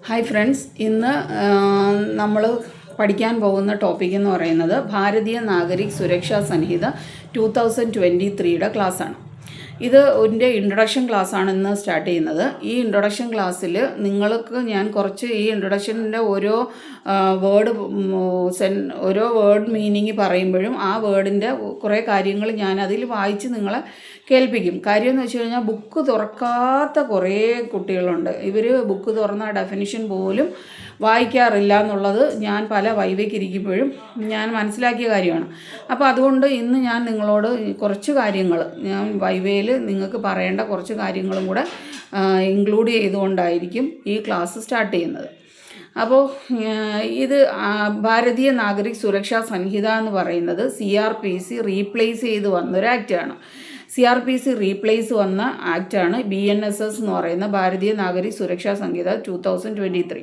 Hi friends, ഇന്ന് നമ്മൾ പഠിക്കാൻ പോകുന്ന ടോപ്പിക് എന്ന് പറയുന്നത് ഭാരതീയ നാഗരിക് സുരക്ഷാ സംഹിത 2023യുടെ ക്ലാസ്സാണ്. ഇതിൻ്റെ ഇൻട്രൊഡക്ഷൻ ക്ലാസ്സാണ് ഇന്ന് സ്റ്റാർട്ട് ചെയ്യുന്നത്. ഈ ഇൻട്രൊഡക്ഷൻ ക്ലാസ്സിൽ നിങ്ങൾക്ക് ഞാൻ കുറച്ച് ഈ ഇൻട്രൊഡക്ഷൻ്റെ ഓരോ വേർഡ് മീനിങ് പറയുമ്പോഴും ആ വേർഡിൻ്റെ കുറേ കാര്യങ്ങൾ ഞാൻ അതിൽ വായിച്ച് നിങ്ങളെ കേൾപ്പിക്കും. കാര്യം എന്ന് വെച്ച് കഴിഞ്ഞാൽ ബുക്ക് തുറക്കാത്ത കുറേ കുട്ടികളുണ്ട്. ഇവർ ബുക്ക് തുറന്ന ഡെഫിനിഷൻ പോലും വായിക്കാറില്ല എന്നുള്ളത് ഞാൻ പല വൈവയ്ക്കിരിക്കുമ്പോഴും ഞാൻ മനസ്സിലാക്കിയ കാര്യമാണ്. അപ്പോൾ അതുകൊണ്ട് ഇന്ന് ഞാൻ നിങ്ങളോട് കുറച്ച് കാര്യങ്ങൾ ഞാൻ വൈവയിൽ നിങ്ങൾക്ക് പറയേണ്ട കുറച്ച് കാര്യങ്ങളും കൂടെ ഇൻക്ലൂഡ് ചെയ്തുകൊണ്ടായിരിക്കും ഈ ക്ലാസ് സ്റ്റാർട്ട് ചെയ്യുന്നത്. അപ്പോൾ ഇത് ഭാരതീയ നാഗരിക് സുരക്ഷാ സംഹിത എന്ന് പറയുന്നത് CRPC റീപ്ലേസ് ചെയ്ത് വന്നൊരു ആക്റ്റാണ്. CRPC റീപ്ലേസ് വന്ന ആക്റ്റാണ് BNSS എന്ന് പറയുന്ന ഭാരതീയ നാഗരിക് സുരക്ഷാ സംഹിത 2023.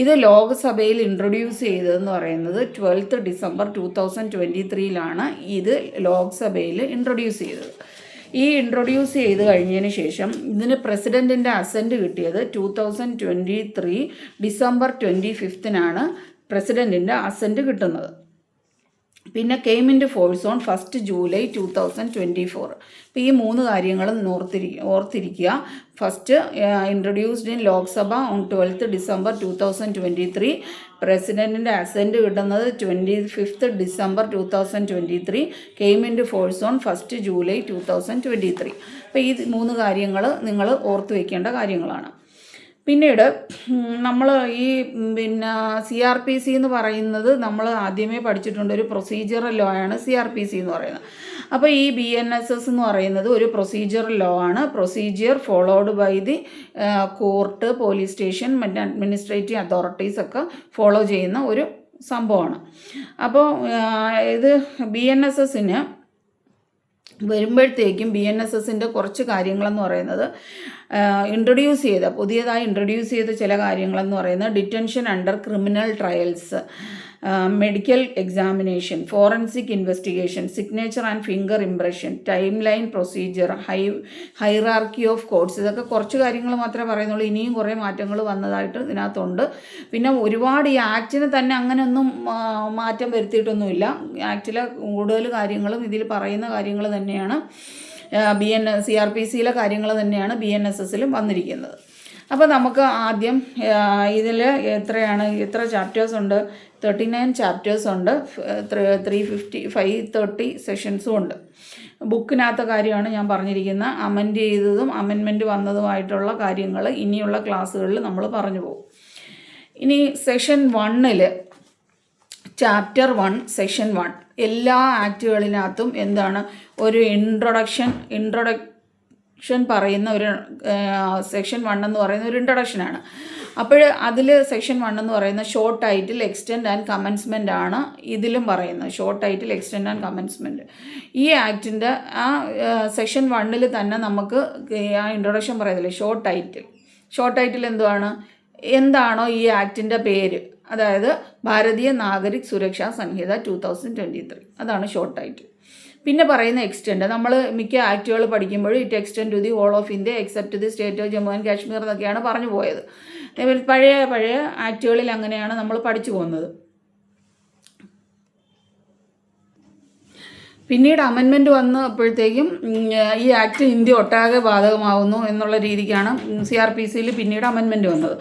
ഇത് ലോക്സഭയിൽ ഇൻട്രൊഡ്യൂസ് ചെയ്തതെന്ന് പറയുന്നത് 12 ഡിസംബർ 2023 ഇത് ലോക്സഭയിൽ ഇൻട്രൊഡ്യൂസ് ചെയ്തത്. ഈ ഇൻട്രൊഡ്യൂസ് ചെയ്ത് കഴിഞ്ഞതിന് ശേഷം ഇതിന് പ്രസിഡൻറ്റിൻ്റെ അസെൻറ്റ് കിട്ടിയത് 2023 ഡിസംബർ 25 പ്രസിഡൻറ്റിൻ്റെ അസെൻറ്റ് കിട്ടുന്നത്. പിന്നെ came into force on 1 July 2024. ഇപ്പോൾ ഈ 3 കാര്യങ്ങളും ഓർത്തിരിക്കുക. First, introduced in Lok Sabha on 12 December 2023. പ്രസിഡൻറ്റിൻ്റെ അസെൻറ്റ് കിട്ടുന്നത് 25 December 2023. Came into force on 1 July 2023. അപ്പോൾ ഈ 3 കാര്യങ്ങൾ നിങ്ങൾ ഓർത്ത് വയ്ക്കേണ്ട കാര്യങ്ങളാണ്. പിന്നീട് നമ്മൾ ഈ CRPC എന്ന് പറയുന്നത് നമ്മൾ ആദ്യമേ പഠിച്ചിട്ടുണ്ട്. ഒരു പ്രൊസീജിയറൽ ലോ ആണ് CRPC എന്ന് പറയുന്നത്. അപ്പോൾ ഈ BNSS എന്ന് പറയുന്നത് ഒരു പ്രൊസീജിയറൽ ലോ ആണ്. Procedure followed by the court, police station, മറ്റ് അഡ്മിനിസ്ട്രേറ്റീവ് അതോറിറ്റീസ് ഒക്കെ ഫോളോ ചെയ്യുന്ന ഒരു സംഭവമാണ്. അപ്പോൾ ഇത് BNSSന് വരുമ്പോഴത്തേക്കും BNSSൻ്റെ കുറച്ച് കാര്യങ്ങളെന്ന് പറയുന്നത് പുതിയതായി ഇൻട്രൊഡ്യൂസ് ചെയ്ത ചില കാര്യങ്ങളെന്ന് പറയുന്നത് detention under criminal trials, medical examination, forensic investigation, signature and finger impression, time line procedure, hierarchy of codes. ഇതൊക്കെ കുറച്ച് കാര്യങ്ങൾ മാത്രമേ പറയുന്നുള്ളൂ. ഇനിയും കുറേ മാറ്റങ്ങൾ വന്നതായിട്ട് ഇതിനകത്തുണ്ട്. പിന്നെ ഒരുപാട് ഈ ആക്റ്റിന് തന്നെ അങ്ങനെയൊന്നും മാറ്റം വരുത്തിയിട്ടൊന്നുമില്ല. ആക്റ്റിലെ കൂടുതൽ കാര്യങ്ങളും ഇതിൽ പറയുന്ന കാര്യങ്ങൾ തന്നെയാണ് CRPCയിലെ കാര്യങ്ങൾ തന്നെയാണ് BNSSലും വന്നിരിക്കുന്നത്. അപ്പോൾ നമുക്ക് ആദ്യം ഇതിൽ എത്ര ചാപ്റ്റേഴ്സ് ഉണ്ട്? 39 ചാപ്റ്റേഴ്സ് ഉണ്ട്. 530 സെഷൻസും ഉണ്ട്. ബുക്കിനകത്ത കാര്യമാണ് ഞാൻ പറഞ്ഞിരിക്കുന്ന. അമെൻഡ് ചെയ്തതും അമെൻമെൻറ്റ് വന്നതുമായിട്ടുള്ള കാര്യങ്ങൾ ഇനിയുള്ള ക്ലാസ്സുകളിൽ നമ്മൾ പറഞ്ഞു പോകും. ഇനി സെഷൻ 1 ചാപ്റ്റർ 1 സെഷൻ 1 എല്ലാ ആക്റ്റുകളിനകത്തും എന്താണ് ഒരു ഇൻട്രൊഡക്ഷൻ പറയുന്ന ഒരു സെക്ഷൻ 1 എന്ന് പറയുന്ന ഒരു ഇൻട്രൊഡക്ഷനാണ്. അപ്പോൾ അതിൽ സെക്ഷൻ 1 എന്ന് പറയുന്ന short title, extend and commencement ആണ് ഇതിലും പറയുന്നത്. Short title, extend and commencement. ഈ ആക്റ്റിൻ്റെ ആ സെക്ഷൻ 1 തന്നെ നമുക്ക് ആ ഇൻട്രൊഡക്ഷൻ പറയുന്നില്ലേ, ഷോർട്ട് ടൈറ്റിൽ എന്താണോ ഈ ആക്റ്റിൻ്റെ പേര്, അതായത് ഭാരതീയ നാഗരിക് സുരക്ഷാ സംഹിത 2023, അതാണ് ഷോർട്ട് ടൈറ്റിൽ. പിന്നെ പറയുന്ന എക്സ്റ്റെൻഡ്, നമ്മൾ മിക്ക ആക്റ്റുകൾ പഠിക്കുമ്പോഴും it extend to the whole of India except the state of Jammu and Kashmir എന്നൊക്കെയാണ് പറഞ്ഞു പോയത്. പഴയ ആക്റ്റുകളിൽ അങ്ങനെയാണ് നമ്മൾ പഠിച്ചു പോകുന്നത്. പിന്നീട് അമെൻമെൻറ്റ് വന്നപ്പോഴത്തേക്കും ഈ ആക്ട് ഇന്ത്യ ഒട്ടാകെ ബാധകമാവുന്നു എന്നുള്ള രീതിക്കാണ് CRPCയിൽ പിന്നീട് അമെൻമെൻറ്റ് വന്നത്.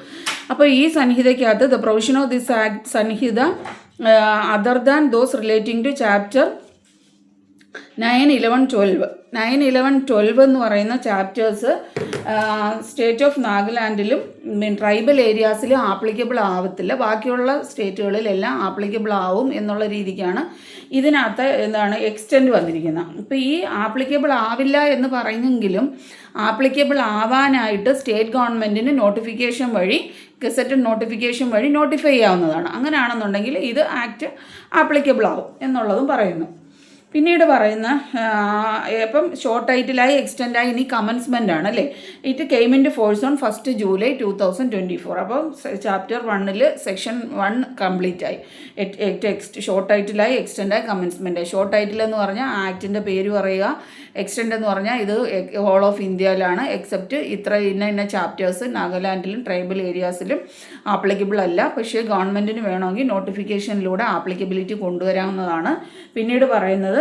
അപ്പോൾ ഈ സംഹിതയ്ക്കകത്ത് the provision of this act സംഹിത other than those relating to chapter 9, 11, 12. 9, 11, 12 എന്ന് പറയുന്ന ചാപ്റ്റേഴ്സ് സ്റ്റേറ്റ് ഓഫ് നാഗാലാൻഡിലും ട്രൈബൽ ഏരിയാസിലും ആപ്ലിക്കബിൾ ആവത്തില്ല. ബാക്കിയുള്ള സ്റ്റേറ്റുകളിലെല്ലാം ആപ്ലിക്കബിൾ ആവും എന്നുള്ള രീതിക്കാണ് ഇതിനകത്ത് എക്സ്റ്റെൻഡ് വന്നിരിക്കുന്നത്. ഇപ്പോൾ ഈ ആപ്ലിക്കബിൾ ആവില്ല എന്ന് പറയുന്നെങ്കിലും ആപ്ലിക്കബിൾ ആവാനായിട്ട് സ്റ്റേറ്റ് ഗവൺമെൻറ്റിന് നോട്ടിഫിക്കേഷൻ വഴി, ഗസറ്റഡ് നോട്ടിഫിക്കേഷൻ വഴി നോട്ടിഫൈ ചെയ്യാവുന്നതാണ്. അങ്ങനെയാണെന്നുണ്ടെങ്കിൽ ഇത് ആക്ട് ആപ്ലിക്കബിൾ ആവും എന്നുള്ളതും പറയുന്നു. പിന്നീട് പറയുന്ന ഇപ്പം ഷോർട്ട് ടൈറ്റിലായി എക്സ്റ്റെൻഡായി ഇനി കമൻസ്മെൻ്റ് ആണ് അല്ലേ. It came into force on 1 July 2024. അപ്പം ചാപ്റ്റർ 1 സെക്ഷൻ 1 കംപ്ലീറ്റ് ആയി. ഷോർട്ട് ടൈറ്റിലായി എക്സ്റ്റെൻഡായി കമൻസ്മെൻ്റ്. ഷോർട്ട് ടൈറ്റിൽ എന്ന് പറഞ്ഞാൽ ആക്ടിൻ്റെ പേര് പറയുക, എക്സ്റ്റെൻഡ് എന്ന് പറഞ്ഞാൽ ഇത് ഹോൾ ഓഫ് ഇന്ത്യയിലാണ്, എക്സെപ്റ്റ് ഇന്ന ചാപ്റ്റേഴ്സ് നാഗാലാൻഡിലും ട്രൈബൽ ഏരിയാസിലും ആപ്ലിക്കബിൾ അല്ല. പക്ഷേ ഗവൺമെൻറ്റിന് വേണമെങ്കിൽ നോട്ടിഫിക്കേഷനിലൂടെ ആപ്ലിക്കബിലിറ്റി കൊണ്ടുവരാവുന്നതാണ്. പിന്നീട് പറയുന്നത്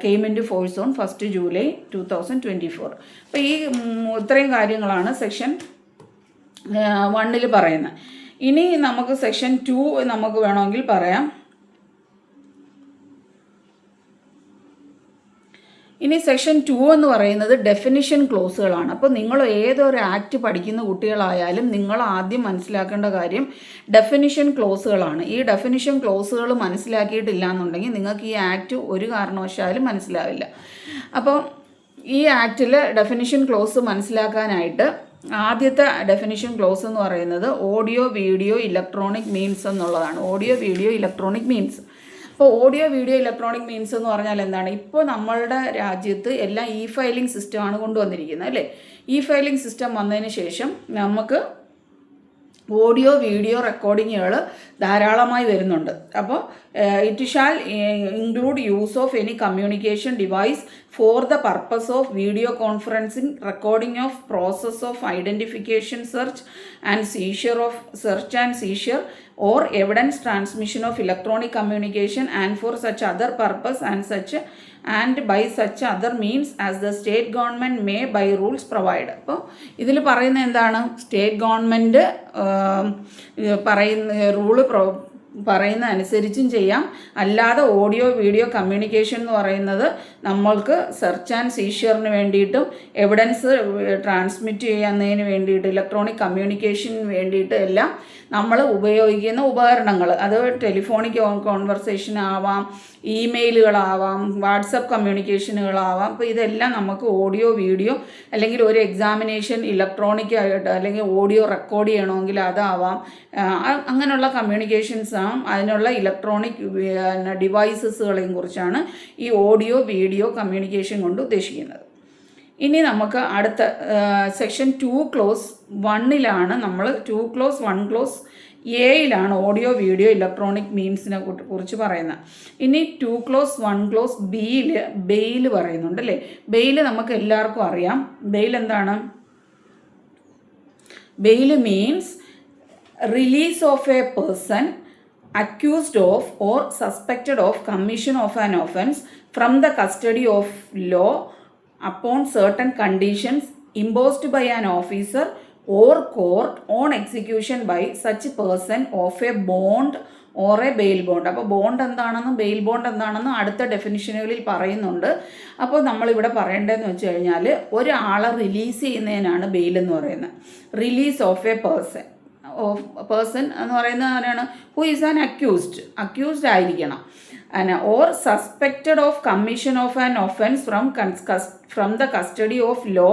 came into force on 1 July 2024. അപ്പോൾ ഈ ഇത്രയും കാര്യങ്ങളാണ് സെക്ഷൻ 1 പറയുന്നത്. ഇനി നമുക്ക് സെക്ഷൻ 2 നമുക്ക് വേണമെങ്കിൽ പറയാം. ഇനി സെക്ഷൻ 2 എന്ന് പറയുന്നത് ഡെഫിനിഷൻ ക്ലോസുകളാണ്. അപ്പോൾ നിങ്ങൾ ഏതൊരു ആക്ട് പഠിക്കുന്ന കുട്ടികളായാലും നിങ്ങൾ ആദ്യം മനസ്സിലാക്കേണ്ട കാര്യം ഡെഫിനിഷൻ ക്ലോസുകളാണ്. ഈ ഡെഫിനിഷൻ ക്ലോസുകൾ മനസ്സിലാക്കിയിട്ടില്ല എന്നുണ്ടെങ്കിൽ നിങ്ങൾക്ക് ഈ ആക്ട് ഒരു കാരണവശാലും മനസ്സിലാവില്ല. അപ്പോൾ ഈ ആക്റ്റിൽ ഡെഫിനിഷൻ ക്ലോസ് മനസ്സിലാക്കാനായിട്ട് ആദ്യത്തെ ഡെഫിനിഷൻ ക്ലോസ് എന്ന് പറയുന്നത് ഓഡിയോ വീഡിയോ ഇലക്ട്രോണിക് മീൻസ് എന്നുള്ളതാണ്. Audio video electronic means. അപ്പോൾ ഓഡിയോ വീഡിയോ ഇലക്ട്രോണിക് മീൻസ് എന്ന് പറഞ്ഞാൽ എന്താണ്? ഇപ്പോൾ നമ്മളുടെ രാജ്യത്ത് എല്ലാം ഇ ഫയലിംഗ് സിസ്റ്റമാണ് കൊണ്ടുവന്നിരിക്കുന്നത് അല്ലേ. ഇ ഫയലിംഗ് സിസ്റ്റം വന്നതിന് ശേഷം നമുക്ക് ഓഡിയോ വീഡിയോ റെക്കോർഡിങ്ങുകൾ ധാരാളമായി വരുന്നുണ്ട്. അപ്പോൾ it shall include use of any communication device for the purpose of video conferencing, recording of process of identification, search and seizure or evidence transmission of electronic communication and for such other purpose and by such other means as the state government may by rules provide. അപ്പോൾ ഇതിൽ പറയുന്നത് എന്താണ്? State government പറയുന്ന അനുസരിച്ചും ചെയ്യാം. അല്ലാതെ audio video communication എന്ന് പറയുന്നത് നമ്മൾക്ക് സെർച്ച് ആൻഡ് സീഷ്യറിന് വേണ്ടിയിട്ടും എവിഡൻസ് ട്രാൻസ്മിറ്റ് ചെയ്യുന്നതിന് വേണ്ടിയിട്ട് ഇലക്ട്രോണിക് കമ്മ്യൂണിക്കേഷന് വേണ്ടിയിട്ട് എല്ലാം നമ്മൾ ഉപയോഗിക്കുന്ന ഉപകരണങ്ങൾ, അത് ടെലിഫോണിക് കോൺവെർസേഷൻ ആവാം, ഇമെയിലുകളാവാം, വാട്സപ്പ് കമ്മ്യൂണിക്കേഷനുകളാവാം. അപ്പോൾ ഇതെല്ലാം നമുക്ക് ഓഡിയോ വീഡിയോ അല്ലെങ്കിൽ ഒരു എക്സാമിനേഷൻ ഇലക്ട്രോണിക് ആയിട്ട് അല്ലെങ്കിൽ ഓഡിയോ റെക്കോർഡ് ചെയ്യണമെങ്കിൽ അതാവാം. അങ്ങനെയുള്ള കമ്മ്യൂണിക്കേഷൻസ് ആവാം. അതിനുള്ള ഇലക്ട്രോണിക് ഡിവൈസസുകളെയും കുറിച്ചാണ് ഈ ഓഡിയോ വീഡിയോ കമ്മ്യൂണിക്കേഷൻ കൊണ്ട് ഉദ്ദേശിക്കുന്നത്. ഇനി നമുക്ക് അടുത്ത സെക്ഷൻ 2 ക്ലോസ് 1 നമ്മൾ 2 ക്ലോസ് 1 ക്ലോസ് എയിലാണ് ഓഡിയോ വീഡിയോ ഇലക്ട്രോണിക് മീൻസിനെ കുറിച്ച് പറയുന്നത്. ഇനി 2 ക്ലോസ് 1 ക്ലോസ് ബെയിൽ പറയുന്നുണ്ട് അല്ലേ. ബെയിൽ നമുക്ക് എല്ലാവർക്കും അറിയാം. ബെയിൽ എന്താണ്? Bail means release of a person accused of or suspected of commission of an offense from the custody of law upon certain conditions imposed by an officer or court on execution by such person of a bond or a bail bond. അപ്പോൾ bond എന്താണെന്നും bail bond എന്താണെന്നും അടുത്ത ഡെഫിനിഷനുകളിൽ പറയുന്നുണ്ട്. അപ്പോൾ നമ്മളിവിടെ പറയേണ്ടതെന്ന് വെച്ച് കഴിഞ്ഞാൽ ഒരാളെ റിലീസ് ചെയ്യുന്നതിനാണ് ബെയിൽ എന്ന് പറയുന്നത്. റിലീസ് ഓഫ് എ പേഴ്സൺ എന്ന് പറയുന്നത് ആരാണ്? ഹു ഈസ് ആൻ അക്യൂസ്ഡ് ആയിരിക്കണം. Or suspected of commission of an offence from the custody of law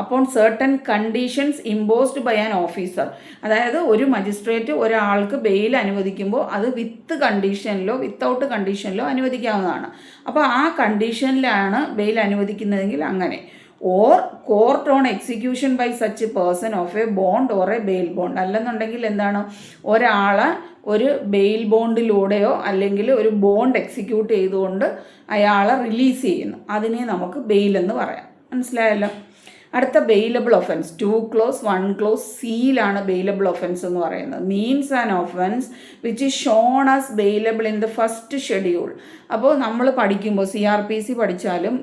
upon certain conditions imposed by an officer. അതായത് ഒരു മജിസ്ട്രേറ്റ് ഒരാൾക്ക് ബെയിൽ അനുവദിക്കുമ്പോൾ അത് വിത്ത് കണ്ടീഷനിലോ വിത്തൗട്ട് കണ്ടീഷനിലോ അനുവദിക്കാവുന്നതാണ്. അപ്പോൾ ആ കണ്ടീഷനിലാണ് ബെയിൽ അനുവദിക്കുന്നതെങ്കിൽ അങ്ങനെ. Or court on execution by such person of a bond or a bail bond. അല്ലെന്നുണ്ടെങ്കിൽ എന്താണ്? ഒരാളെ ഒരു ബെയിൽ ബോണ്ടിലൂടെയോ അല്ലെങ്കിൽ ഒരു ബോണ്ട് എക്സിക്യൂട്ട് ചെയ്തുകൊണ്ട് അയാളെ റിലീസ് ചെയ്യുന്നു. അതിനെ നമുക്ക് ബെയിൽ എന്ന് പറയാം. മനസ്സിലായല്ലോ? അടുത്ത ബെയിലബിൾ ഒഫൻസ് 2 ക്ലോസ് 1 ക്ലോസ് സിയിലാണ് ബെയിലബിൾ ഒഫൻസ് എന്ന് പറയുന്നത്. Means an offence which is shown as bailable in the first schedule. അപ്പോൾ നമ്മൾ പഠിക്കുമ്പോൾ CRPC പഠിച്ചാലും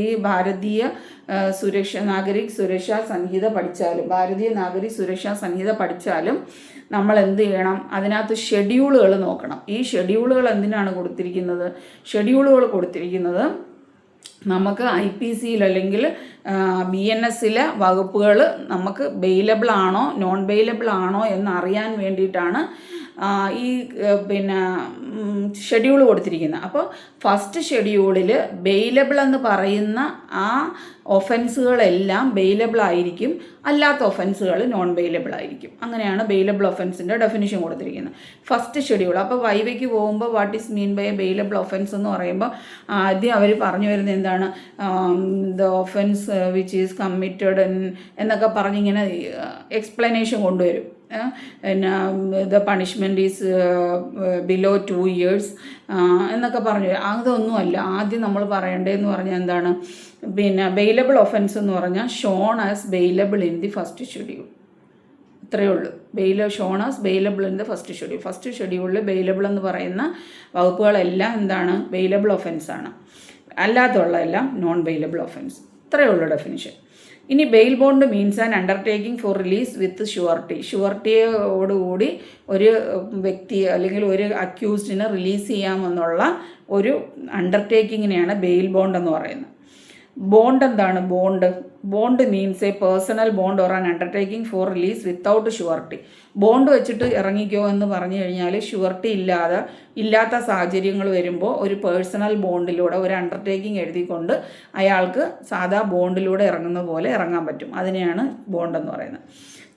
ഈ ഭാരതീയ നാഗരിക് സുരക്ഷാ സംഹിത പഠിച്ചാലും ഭാരതീയ നാഗരിക് സുരക്ഷാ സംഹിത പഠിച്ചാലും നമ്മൾ എന്ത് ചെയ്യണം? അതിനകത്ത് ഷെഡ്യൂളുകൾ നോക്കണം. ഈ ഷെഡ്യൂളുകൾ എന്തിനാണ് കൊടുത്തിരിക്കുന്നത്? ഷെഡ്യൂളുകൾ കൊടുത്തിരിക്കുന്നത് നമുക്ക് IPCയിൽ അല്ലെങ്കിൽ BNSലെ വകുപ്പുകൾ നമുക്ക് ബെയിലബിൾ ആണോ നോൺ ബെയിലബിൾ ആണോ എന്നറിയാൻ വേണ്ടിയിട്ടാണ് ഈ പിന്നെ ഷെഡ്യൂൾ കൊടുത്തിരിക്കുന്നത്. അപ്പോൾ ഫസ്റ്റ് ഷെഡ്യൂളിൽ ബെയിലബിൾ എന്ന് പറയുന്ന ആ ഒഫൻസുകളെല്ലാം ബെയിലബിൾ ആയിരിക്കും, അല്ലാത്ത ഒഫൻസുകൾ നോൺ ബെയിലബിൾ ആയിരിക്കും. അങ്ങനെയാണ് ബെയിലബിൾ ഒഫൻസിൻ്റെ ഡെഫിനിഷൻ കൊടുത്തിരിക്കുന്നത് ഫസ്റ്റ് ഷെഡ്യൂൾ. അപ്പോൾ വൈവയ്ക്ക് പോകുമ്പോൾ what is mean by bailable offence എന്ന് പറയുമ്പോൾ ആദ്യം അവർ പറഞ്ഞു വരുന്നത് എന്താണ്, the offence which is committed എന്നൊക്കെ പറഞ്ഞിങ്ങനെ എക്സ്പ്ലനേഷൻ കൊണ്ടുവരും. പിന്നെ the punishment is below 2 years എന്നൊക്കെ പറഞ്ഞു. അതൊന്നുമല്ല, ആദ്യം നമ്മൾ പറയേണ്ടതെന്ന് പറഞ്ഞാൽ എന്താണ്, പിന്നെ ബെയിലബിൾ ഒഫൻസ് എന്ന് പറഞ്ഞാൽ shown as bailable in the first schedule. ഇത്രയേ ഉള്ളൂ. Shown as bailable in the first schedule. First ഷെഡ്യൂളിൽ ബെയിലബിൾ എന്ന് പറയുന്ന വകുപ്പുകളെല്ലാം എന്താണ്, ബെയിലബിൾ ഒഫൻസാണ്. അല്ലാത്തുള്ളതെല്ലാം നോൺ ബെയിലബിൾ ഒഫൻസ്. ഇത്രയേ ഉള്ളൂ ഡെഫിനിഷൻ. ഇനി bail bond means an undertaking for release with surety. ഷുവർട്ടിയോടുകൂടി ഒരു വ്യക്തി അല്ലെങ്കിൽ ഒരു അക്യൂസ്ഡിനെ റിലീസ് ചെയ്യാമെന്നുള്ള ഒരു അണ്ടർടേക്കിങ്ങിനെയാണ് ബെയിൽ ബോണ്ട് എന്ന് പറയുന്നത്. ബോണ്ട് എന്താണ്? Bond means a personal bond or an undertaking for release without surety. Bond വെച്ചിട്ട് ഇറങ്ങിക്കോ എന്ന് പറഞ്ഞു കഴിഞ്ഞാൽ ഷുവർട്ടി ഇല്ലാത്ത സാഹചര്യങ്ങൾ വരുമ്പോൾ ഒരു പേഴ്സണൽ ബോണ്ടിലൂടെ ഒരു അണ്ടർടേക്കിംഗ് എഴുതിക്കൊണ്ട് അയാൾക്ക് സാധാ ബോണ്ടിലൂടെ ഇറങ്ങുന്ന പോലെ ഇറങ്ങാൻ പറ്റും. അതിനെയാണ് ബോണ്ട് എന്ന് പറയുന്നത്.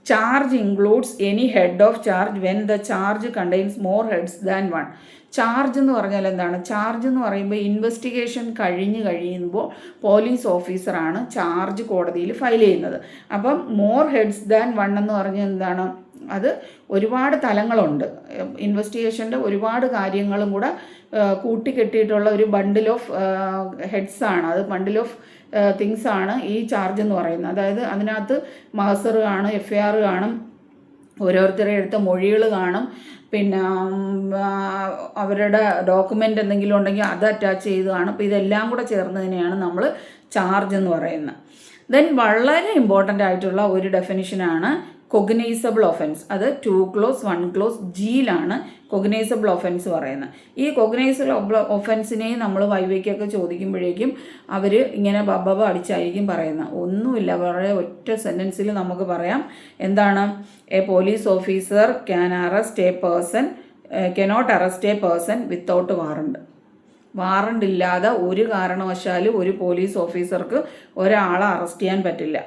Charge includes any head of charge when the charge contains more heads than 1. Charge എന്ന് പറഞ്ഞാൽ എന്താണ്? ചാർജ് എന്ന് പറയുമ്പോൾ ഇൻവെസ്റ്റിഗേഷൻ കഴിയുമ്പോൾ പോലീസ് ഓഫീസറാണ് ചാർജ് കോടതിയിൽ ഫയൽ ചെയ്യുന്നത്. അപ്പം മോർ ഹെഡ്സ് ദാൻ 1 എന്ന് പറഞ്ഞാൽ എന്താണ്? അത് ഒരുപാട് തലങ്ങളുണ്ട്. ഇൻവെസ്റ്റിഗേഷൻ്റെ ഒരുപാട് കാര്യങ്ങളും കൂടെ കൂട്ടിക്കെട്ടിയിട്ടുള്ള ഒരു ബണ്ടിൽ ഓഫ് ഹെഡ്സാണ്. അത് ബണ്ടിൽ ഓഫ് തിങ്സാണ് ഈ ചാർജ് എന്ന് പറയുന്നത്. അതായത് അതിനകത്ത് മഹസർ കാണും, FIR കാണും, ഓരോരുത്തരുടെ അടുത്ത മൊഴികൾ കാണും, പിന്നെ അവരുടെ ഡോക്യുമെൻ്റ് എന്തെങ്കിലും ഉണ്ടെങ്കിൽ അത് അറ്റാച്ച് ചെയ്ത് കാണും. അപ്പോൾ ഇതെല്ലാം കൂടെ ചേർന്നതിനെയാണ് നമ്മൾ ചാർജ് എന്ന് പറയുന്നത്. ദെൻ വളരെ ഇമ്പോർട്ടൻ്റ് ആയിട്ടുള്ള ഒരു ഡെഫിനിഷനാണ് കൊഗ്നൈസബിൾ ഒഫൻസ്. അത് 2 clause 1 clause Gയിലാണ് കൊഗ്നൈസബിൾ ഒഫൻസ് പറയുന്നത്. ഈ കൊഗ്നൈസബിൾ ഒഫൻസിനെ നമ്മൾ വൈവയ്ക്കൊക്കെ ചോദിക്കുമ്പോഴേക്കും അവർ ഇങ്ങനെ ബബ അടിച്ചായിരിക്കും പറയുന്നത്. ഒന്നുമില്ല, വളരെ ഒറ്റ സെൻറ്റൻസിൽ നമുക്ക് പറയാം. എന്താണ്? A police officer cannot arrest A person without warrant. Warrant ഇല്ലാതെ ഒരു കാരണവശാലും ഒരു പോലീസ് ഓഫീസർക്ക് ഒരാളെ അറസ്റ്റ് ചെയ്യാൻ പറ്റില്ല.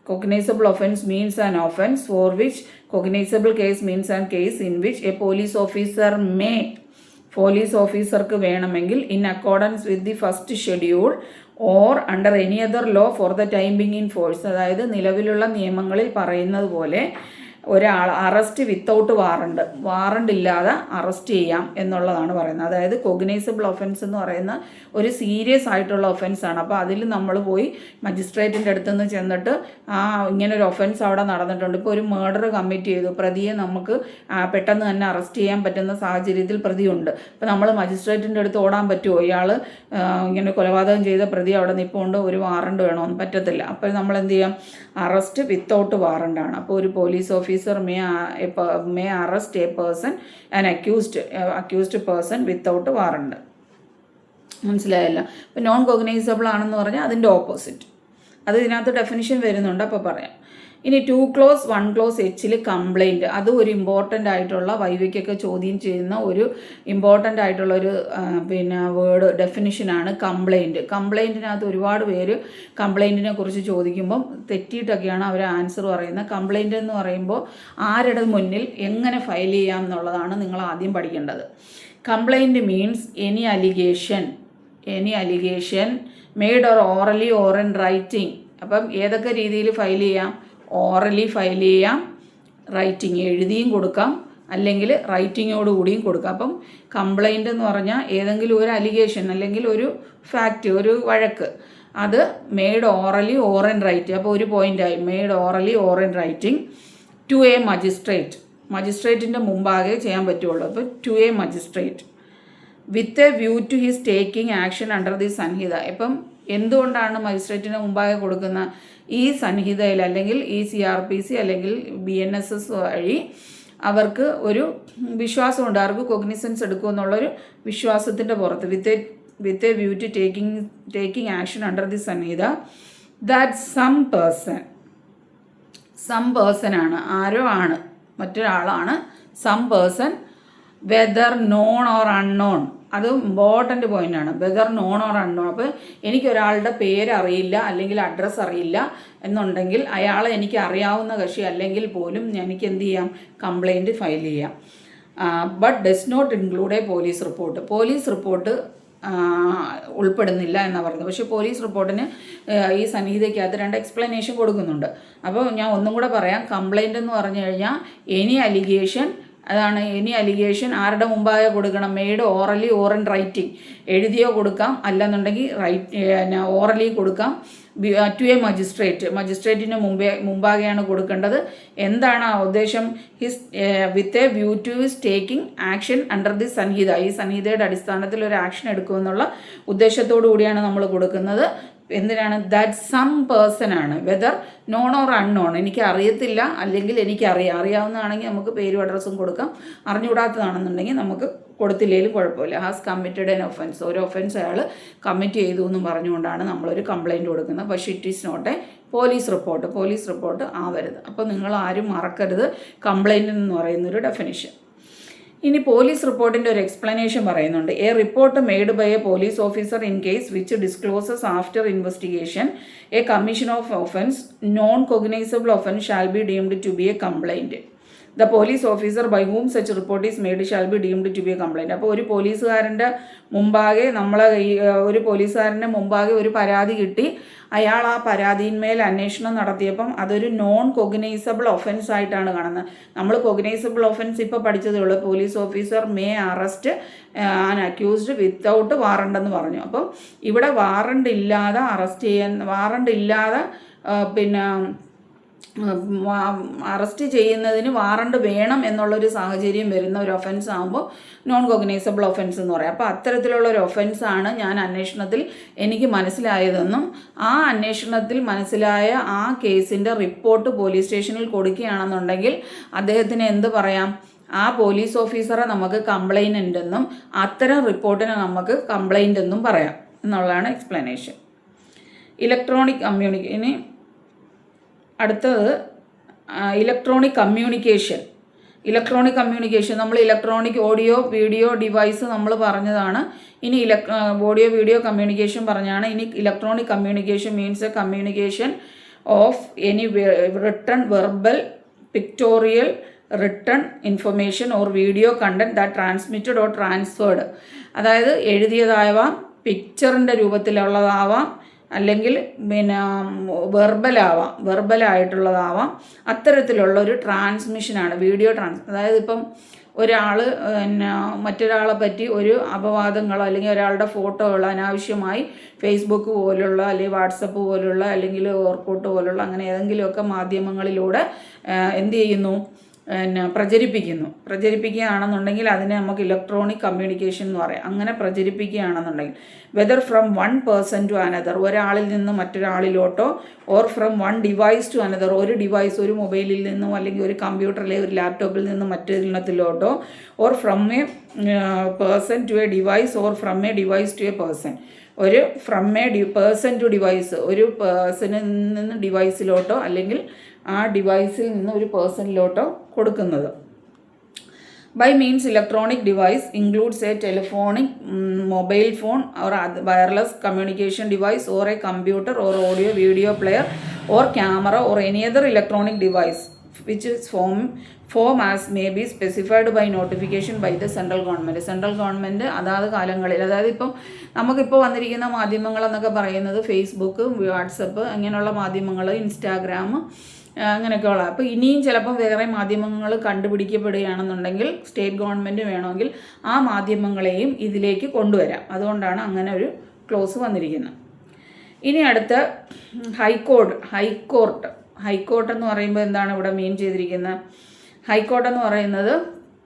Cognizable offense means an offense for which cognizable case means an case in which a police officer may, police ഓഫീസർക്ക് വേണമെങ്കിൽ in accordance with the first schedule or under any other law for the time being in force, അതായത് നിലവിലുള്ള നിയമങ്ങളിൽ പറയുന്നത് പോലെ ഒരാൾ arrest without warrant ഇല്ലാതെ arrest ചെയ്യാം എന്നുള്ളതാണ് പറയുന്നത്. അതായത് കൊഗ്നൈസബിൾ ഒഫൻസ് എന്ന് പറയുന്ന ഒരു സീരിയസ് ആയിട്ടുള്ള ഒഫൻസാണ്. അപ്പോൾ അതിൽ നമ്മൾ പോയി മജിസ്ട്രേറ്റിൻ്റെ അടുത്തുനിന്ന് ചെന്നിട്ട് ഇങ്ങനൊരു ഒഫൻസ് അവിടെ നടന്നിട്ടുണ്ട്, ഇപ്പോൾ ഒരു മർഡർ കമ്മിറ്റ് ചെയ്തു, പ്രതിയെ നമുക്ക് പെട്ടെന്ന് തന്നെ അറസ്റ്റ് ചെയ്യാൻ പറ്റുന്ന സാഹചര്യത്തിൽ പ്രതിയുണ്ട്. അപ്പോൾ നമ്മൾ മജിസ്ട്രേറ്റിൻ്റെ അടുത്ത് ഓടാൻ പറ്റുമോ? ഇയാൾ ഇങ്ങനെ കൊലപാതകം ചെയ്ത പ്രതി അവിടെ നിൽപ്പുണ്ട്, ഒരു വാറണ്ട് വേണമെന്ന് പറ്റത്തില്ല. അപ്പോൾ നമ്മൾ എന്ത് ചെയ്യാം? അറസ്റ്റ് വിത്തൗട്ട് വാറണ്ടാണ്. അപ്പോൾ ഒരു police officer may arrest a person, an accused person without warrant. മനസ്സിലായല്ലോ? ഇപ്പോൾ നോൺ കോഗ്നൈസബിൾ ആണെന്ന് പറഞ്ഞാൽ അതിൻ്റെ ഓപ്പോസിറ്റ്. അത് ഇതിനകത്ത് ഡെഫിനിഷൻ വരുന്നുണ്ട്, അപ്പോൾ പറയാം. ഇനി 2 clause 1 clause Hൽ കംപ്ലൈൻറ്റ്, അത് ഒരു ഇമ്പോർട്ടൻ്റ് ആയിട്ടുള്ള വൈവയ്ക്കൊക്കെ ചോദ്യം ചെയ്യുന്ന ഒരു ഇമ്പോർട്ടൻ്റ് ആയിട്ടുള്ള ഒരു വേർഡ് ഡെഫിനിഷനാണ് കംപ്ലൈൻറ്റ്. കംപ്ലൈൻറ്റിനകത്ത് ഒരുപാട് പേര് കംപ്ലൈൻറ്റിനെ കുറിച്ച് ചോദിക്കുമ്പം തെറ്റിയിട്ടൊക്കെയാണ് അവർ ആൻസർ പറയുന്നത്. കംപ്ലൈൻറ്റ് എന്ന് പറയുമ്പോൾ ആരുടെ മുന്നിൽ എങ്ങനെ ഫയൽ ചെയ്യാം എന്നുള്ളതാണ് നിങ്ങൾ ആദ്യം പഠിക്കേണ്ടത്. Complaint means any allegation made orally or in writing. അപ്പം ഏതൊക്കെ രീതിയിൽ ഫയൽ ചെയ്യാം? ഓറലി ഫയൽ ചെയ്യാം, റൈറ്റിംഗ് എഴുതിയും കൊടുക്കാം, അല്ലെങ്കിൽ റൈറ്റിങ്ങോടുകൂടിയും കൊടുക്കാം. അപ്പം കംപ്ലൈൻറ്റ് എന്ന് പറഞ്ഞാൽ ഏതെങ്കിലും ഒരു അലിഗേഷൻ അല്ലെങ്കിൽ ഒരു ഫാക്റ്റ്, ഒരു വഴക്ക്, അത് made orally or in writing. അപ്പോൾ ഒരു പോയിൻ്റായി made orally or in writing to a മജിസ്ട്രേറ്റിൻ്റെ മുമ്പാകെ ചെയ്യാൻ പറ്റുള്ളൂ. അപ്പോൾ to a magistrate with a view to his taking action under the സംഹിത. ഇപ്പം എന്തുകൊണ്ടാണ് മജിസ്ട്രേറ്റിന് മുമ്പാകെ കൊടുക്കുന്ന ഈ സംഹിതയിൽ അല്ലെങ്കിൽ ഈ CRPC അല്ലെങ്കിൽ BNSS വഴി അവർക്ക് ഒരു വിശ്വാസമുണ്ട്, അവർക്ക് കൊഗ്നിസൻസ് എടുക്കുമെന്നുള്ളൊരു വിശ്വാസത്തിൻ്റെ പുറത്ത് with a view to taking action under the Sanhita that some person ആണ്, ആരോ ആണ്, മറ്റൊരാളാണ്, some person whether known or unknown, അത് ഇമ്പോർട്ടൻ്റ് പോയിൻ്റാണ്. Whether known or unknown. അപ്പോൾ എനിക്കൊരാളുടെ പേരറിയില്ല അല്ലെങ്കിൽ അഡ്രസ്സ് അറിയില്ല എന്നുണ്ടെങ്കിൽ അയാളെ എനിക്ക് അറിയാവുന്ന കക്ഷി അല്ലെങ്കിൽ പോലും എനിക്ക് എന്ത് ചെയ്യാം, കംപ്ലൈൻറ്റ് ഫയൽ ചെയ്യാം. But does not include a police report. Police report ഉൾപ്പെടുന്നില്ല എന്നാണ് പറയുന്നത്. പക്ഷേ പോലീസ് റിപ്പോർട്ടിന് ഈ സംഹിതയ്ക്കകത്ത് 2 എക്സ്പ്ലനേഷൻ കൊടുക്കുന്നുണ്ട്. അപ്പോൾ ഞാൻ ഒന്നും കൂടെ പറയാം. കംപ്ലൈൻ്റ് എന്ന് പറഞ്ഞു കഴിഞ്ഞാൽ എനി അലിഗേഷൻ, അതാണ് എനി അലിഗേഷൻ ആരുടെ മുമ്പാകെ കൊടുക്കണം, made orally or in writing, എഴുതിയോ കൊടുക്കാം, അല്ലെന്നുണ്ടെങ്കിൽ ഓറലി കൊടുക്കാം, ടു എ മജിസ്ട്രേറ്റിന് മുമ്പാകെയാണ് കൊടുക്കേണ്ടത്. എന്താണ് ആ ഉദ്ദേശം? With a view to his taking action under the Sanhita, ഈ സംഹിതയുടെ അടിസ്ഥാനത്തിൽ ഒരു ആക്ഷൻ എടുക്കുമെന്നുള്ള ഉദ്ദേശത്തോടു കൂടിയാണ് നമ്മൾ കൊടുക്കുന്നത്. എന്തിനാണ്? ദാറ്റ് സം പേഴ്സൺ ആണ്. വെദർ നോൺ ഓർ അൺനോൺ, എനിക്ക് അറിയത്തില്ല അല്ലെങ്കിൽ അറിയാവുന്നതാണെങ്കിൽ നമുക്ക് പേരും അഡ്രസ്സും കൊടുക്കാം, അറിഞ്ഞുകൂടാത്തതാണെന്നുണ്ടെങ്കിൽ നമുക്ക് കൊടുത്തില്ലെങ്കിലും കുഴപ്പമില്ല. ഹാസ് കമ്മിറ്റഡ് എൻ ഒഫൻസ്, ഒരു ഒഫൻസ് അയാൾ കമ്മിറ്റ് ചെയ്തു എന്നും പറഞ്ഞുകൊണ്ടാണ് നമ്മളൊരു കംപ്ലയിൻറ്റ് കൊടുക്കുന്നത്. പക്ഷേ it is not a police report ആവരുത്. അപ്പോൾ നിങ്ങൾ ആരും മറക്കരുത് കംപ്ലയിൻ്റ് എന്ന് പറയുന്നൊരു ഡെഫിനിഷൻ. ഇനി പോലീസ് റിപ്പോർട്ടിൻ്റെ ഒരു എക്സ്പ്ലനേഷൻ പറയുന്നുണ്ട്. A report made by a police officer in case which discloses after investigation a commission of offence non cognizable offence shall be deemed to be a complaint. The police officer by whom such report is made shall be deemed to be a complaint. അപ്പോൾ ഒരു പോലീസുകാരൻ്റെ മുമ്പാകെ ഒരു പരാതി കിട്ടി, അയാൾ ആ പരാതിന്മേൽ അന്വേഷണം നടത്തിയപ്പം അതൊരു നോൺ കൊഗ്നൈസബിൾ ഒഫൻസ് ആയിട്ടാണ് കാണുന്നത്. നമ്മൾ കൊഗ്നൈസബിൾ ഒഫൻസ് ഇപ്പോൾ പഠിച്ചതേ ഉള്ളൂ. Police officer may arrest an accused without warrant എന്ന് പറഞ്ഞു. അപ്പം ഇവിടെ വാറണ്ട് ഇല്ലാതെ അറസ്റ്റ് ചെയ്യുന്നതിന് വാറണ്ട് വേണം എന്നുള്ളൊരു സാഹചര്യം വരുന്ന ഒരു ഒഫൻസ് ആകുമ്പോൾ നോൺ കൊഗ്നൈസബിൾ ഒഫൻസ് എന്ന് പറയും. അപ്പോൾ അത്തരത്തിലുള്ള ഒരു ഒഫൻസാണ് ഞാൻ അന്വേഷണത്തിൽ എനിക്ക് മനസ്സിലായതെന്നും ആ അന്വേഷണത്തിൽ മനസ്സിലായ ആ കേസിൻ്റെ റിപ്പോർട്ട് പോലീസ് സ്റ്റേഷനിൽ കൊടുക്കുകയാണെന്നുണ്ടെങ്കിൽ അദ്ദേഹത്തിന് എന്ത് പറയാം? ആ പോലീസ് ഓഫീസറെ നമുക്ക് കംപ്ലൈൻറ്റ് എന്നും അത്തരം റിപ്പോർട്ടിനെ നമുക്ക് കംപ്ലൈൻ്റ് എന്നും പറയാം എന്നുള്ളതാണ് എക്സ്പ്ലനേഷൻ. ഇനി അടുത്തത് ഇലക്ട്രോണിക് കമ്മ്യൂണിക്കേഷൻ. നമ്മൾ ഇലക്ട്രോണിക് ഓഡിയോ വീഡിയോ ഡിവൈസ് നമ്മൾ പറഞ്ഞതാണ്. ഇനി ഓഡിയോ വീഡിയോ കമ്മ്യൂണിക്കേഷൻ പറഞ്ഞാണ്. ഇനി electronic communication means A communication of any written verbal pictorial written information or video content that transmitted or transferred. അതായത് എഴുതിയതാവാം, പിക്ചറിൻ്റെ രൂപത്തിലുള്ളതാവാം, അല്ലെങ്കിൽ വെർബലായിട്ടുള്ളതാവാം. അത്തരത്തിലുള്ള ഒരു ട്രാൻസ്മിഷനാണ് വീഡിയോ അതായത് ഇപ്പം ഒരാൾ മറ്റൊരാളെ പറ്റി ഒരു അപവാദങ്ങളോ അല്ലെങ്കിൽ ഒരാളുടെ ഫോട്ടോകളോ അനാവശ്യമായി ഫേസ്ബുക്ക് പോലുള്ള അല്ലെങ്കിൽ വാട്സപ്പ് പോലുള്ള അല്ലെങ്കിൽ ഓർക്കൂട്ട് പോലുള്ള അങ്ങനെ ഏതെങ്കിലുമൊക്കെ മാധ്യമങ്ങളിലൂടെ എന്ത് ചെയ്യുന്നു, പ്രചരിപ്പിക്കുകയാണെന്നുണ്ടെങ്കിൽ അതിനെ നമുക്ക് ഇലക്ട്രോണിക് കമ്മ്യൂണിക്കേഷൻ എന്ന് പറയാം. അങ്ങനെ പ്രചരിപ്പിക്കുകയാണെന്നുണ്ടെങ്കിൽ whether from one person to another, ഒരാളിൽ നിന്ന് മറ്റൊരാളിലോട്ടോ, or from one device to another, ഒരു മൊബൈലിൽ നിന്നും അല്ലെങ്കിൽ ഒരു കമ്പ്യൂട്ടറിലെ ഒരു ലാപ്ടോപ്പിൽ നിന്നും മറ്റൊരിടത്തിലോട്ടോ, or from a person to a device, or from a device to a person. Person to device, ഒരു പേഴ്സണിൽ നിന്ന് ഡിവൈസിലോട്ടോ അല്ലെങ്കിൽ ആ ഡിവൈസിൽ നിന്ന് ഒരു പേഴ്സണിലോട്ടോ കൊടുക്കുന്നത്. By means electronic device includes a telephonic mobile phone or wireless communication device or a computer or audio video player or camera or any other electronic device which is form as may be specified by notification by the central government അതാത് കാലങ്ങളിൽ. അതായത് ഇപ്പം നമുക്കിപ്പോൾ വന്നിരിക്കുന്ന മാധ്യമങ്ങളെന്നൊക്കെ പറയുന്നത് Facebook, WhatsApp, അങ്ങനെയുള്ള മാധ്യമങ്ങൾ, Instagram, അങ്ങനെയൊക്കെയുള്ള. അപ്പോൾ ഇനിയും ചിലപ്പോൾ വേറെ മാധ്യമങ്ങൾ കണ്ടുപിടിക്കപ്പെടുകയാണെന്നുണ്ടെങ്കിൽ സ്റ്റേറ്റ് ഗവൺമെൻറ് വേണമെങ്കിൽ ആ മാധ്യമങ്ങളെയും ഇതിലേക്ക് കൊണ്ടുവരാം. അതുകൊണ്ടാണ് അങ്ങനെ ഒരു ക്ലോസ് വന്നിരിക്കുന്നത്. ഇനി അടുത്ത ഹൈക്കോർട്ട് എന്ന് പറയുമ്പോൾ എന്താണ് ഇവിടെ മീൻ ചെയ്തിരിക്കുന്നത്? ഹൈക്കോർട്ട് എന്ന് പറയുന്നത്